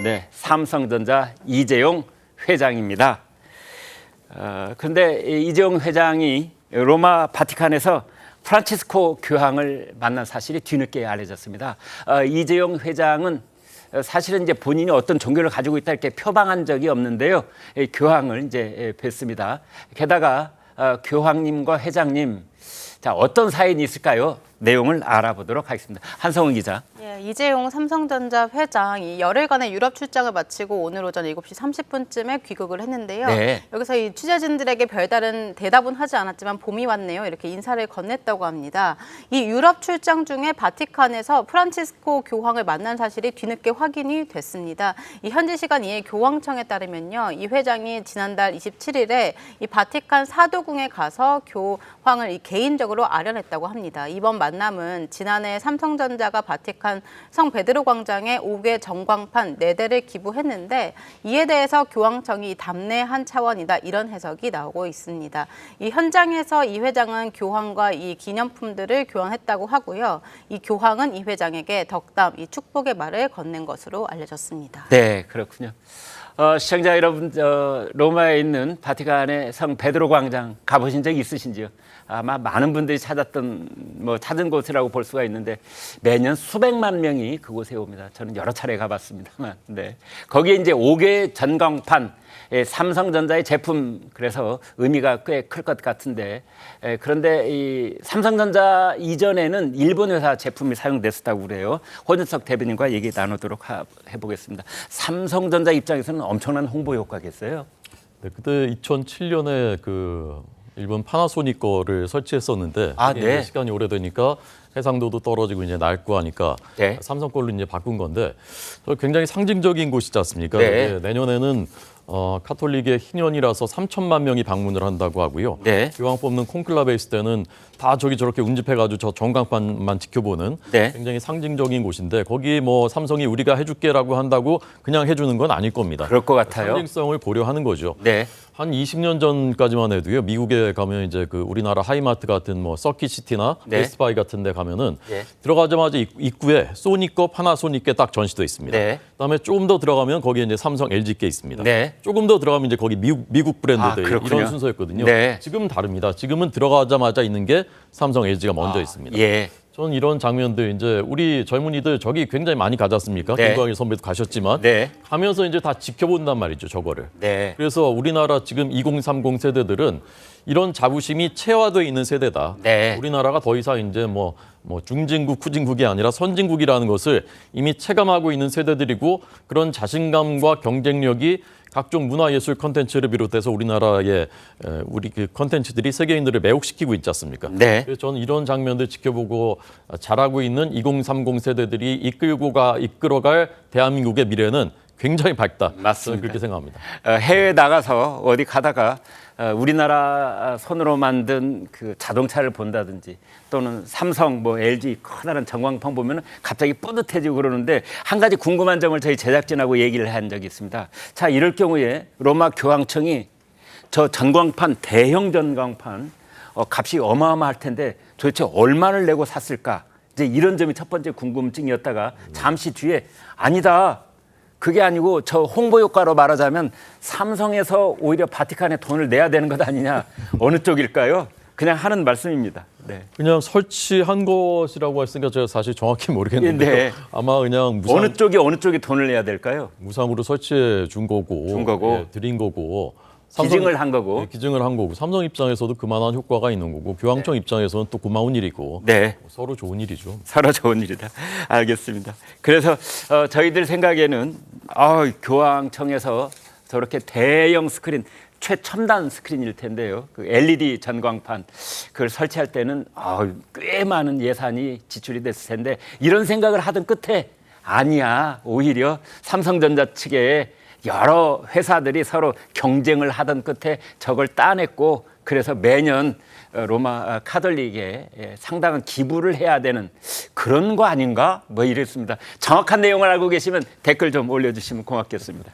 네, 삼성전자 이재용 회장입니다. 그런데 이재용 회장이 로마 바티칸에서 프란치스코 교황을 만난 사실이 뒤늦게 알려졌습니다. 이재용 회장은 사실은 이제 본인이 어떤 종교를 가지고 있다 이렇게 표방한 적이 없는데요. 교황을 이제 뵀습니다. 게다가 교황님과 회장님, 자, 어떤 사연이 있을까요? 내용을 알아보도록 하겠습니다. 한성훈 기자. 예, 이재용 삼성전자 회장이 열흘간의 유럽 출장을 마치고 오늘 오전 7시 30분쯤에 귀국을 했는데요. 네. 여기서 이 취재진들에게 별다른 대답은 하지 않았지만 봄이 왔네요. 이렇게 인사를 건넸다고 합니다. 이 유럽 출장 중에 바티칸에서 프란치스코 교황을 만난 사실이 뒤늦게 확인이 됐습니다. 이 현지 시간 이에 교황청에 따르면요. 이 회장이 지난달 27일에 이 바티칸 사도궁에 가서 교황을 개인적으로 아련했다고 합니다. 이번 만남은 지난해 삼성전자가 바티칸 성 베드로 광장에 5개 전광판 4대를 기부했는데 이에 대해서 교황청이 답례한 차원이다, 이런 해석이 나오고 있습니다. 이 현장에서 이 회장은 교황과 이 기념품들을 교환했다고 하고요. 이 교황은 이 회장에게 덕담, 이 축복의 말을 건넨 것으로 알려졌습니다. 네, 그렇군요. 시청자 여러분, 로마에 있는 바티칸의 성 베드로 광장 가보신 적 있으신지요? 아마 많은 분들이 찾은 곳이라고 볼 수가 있는데 매년 수백만 명이 그곳에 옵니다. 저는 여러 차례 가봤습니다만, 네. 거기에 이제 5개 전광판, 삼성전자의 제품, 그래서 의미가 꽤 클 것 같은데, 그런데 이 삼성전자 이전에는 일본 회사 제품이 사용됐었다고 그래요. 호준석 대변인과 얘기 나누도록 해보겠습니다. 삼성전자 입장에서는 엄청난 홍보 효과겠어요. 네, 그때 2007년에 일본 파나소닉 거를 설치했었는데 네. 시간이 오래되니까 해상도도 떨어지고 이제 낡고 하니까 네. 삼성 걸로 이제 바꾼 건데 굉장히 상징적인 곳이지 않습니까? 네. 내년에는 카톨릭의 희년이라서 3천만 명이 방문을 한다고 하고요. 네. 교황 뽑는 콘클라베 있을 때는 다 저기 저렇게 운집해가지고 저 전광판만 지켜보는 네. 굉장히 상징적인 곳인데 거기 뭐 삼성이 우리가 해줄게라고 한다고 그냥 해주는 건 아닐 겁니다. 그럴 것 같아요. 상징성을 고려하는 거죠. 네. 한 20년 전까지만 해도요. 미국에 가면 이제 우리나라 하이마트 같은 뭐 서킷시티나 네. 베스트바이 같은 데 가면은 네. 들어가자마자 입구에 소니 거, 파나소닉 게 딱 전시돼 있습니다. 네. 그다음에 조금 더 들어가면 거기에 이제 삼성, LG 게 있습니다. 네. 조금 더 들어가면 이제 거기 미국 브랜드들 그렇군요. 이런 순서였거든요. 네. 지금은 다릅니다. 지금은 들어가자마자 있는 게 삼성, LG가 먼저 있습니다. 예. 저는 이런 장면들 이제 우리 젊은이들 저기 굉장히 많이 가지 않습니까? 네. 김광일 선배도 가셨지만 네. 가면서 이제 다 지켜본단 말이죠, 저거를. 네. 그래서 우리나라 지금 2030 세대들은 이런 자부심이 체화되어 있는 세대다. 네. 우리나라가 더 이상 이제 뭐 중진국, 후진국이 아니라 선진국이라는 것을 이미 체감하고 있는 세대들이고 그런 자신감과 경쟁력이 각종 문화예술 콘텐츠를 비롯해서 우리나라의 우리 콘텐츠들이 세계인들을 매혹시키고 있지 않습니까? 네. 그래서 저는 이런 장면들 지켜보고 자라고 있는 2030 세대들이 이끌어갈 대한민국의 미래는 굉장히 밝다. 맞습니다. 저는 그렇게 생각합니다. 해외 나가서 어디 가다가 우리나라 손으로 만든 그 자동차를 본다든지 또는 삼성, LG 커다란 전광판 보면 갑자기 뿌듯해지고 그러는데 한 가지 궁금한 점을 저희 제작진하고 얘기를 한 적이 있습니다. 자, 이럴 경우에 로마 교황청이 저 전광판, 대형 전광판 값이 어마어마할 텐데 도대체 얼마를 내고 샀을까? 이제 이런 점이 첫 번째 궁금증이었다가 잠시 뒤에 아니다. 그게 아니고 저 홍보 효과로 말하자면 삼성에서 오히려 바티칸에 돈을 내야 되는 것 아니냐. 어느 쪽일까요? 그냥 하는 말씀입니다. 네. 그냥 설치한 것이라고 했으니까 제가 사실 정확히 모르겠는데요. 네. 아마 그냥 어느 쪽이 돈을 내야 될까요? 무상으로 설치해 준 거고, 드린 거고. 기증을 한 거고. 네, 기증을 한 거고. 삼성 입장에서도 그만한 효과가 있는 거고 교황청 입장에서는 또 고마운 일이고. 네. 서로 좋은 일이죠. 서로 좋은 일이다. 알겠습니다. 그래서 저희들 생각에는 교황청에서 저렇게 대형 스크린, 최첨단 스크린일 텐데요. 그 LED 전광판 그걸 설치할 때는 꽤 많은 예산이 지출이 됐을 텐데 이런 생각을 하던 끝에 아니야. 오히려 삼성전자 측에 여러 회사들이 서로 경쟁을 하던 끝에 저걸 따냈고 그래서 매년 로마 카톨릭에 상당한 기부를 해야 되는 그런 거 아닌가? 이랬습니다. 정확한 내용을 알고 계시면 댓글 좀 올려주시면 고맙겠습니다.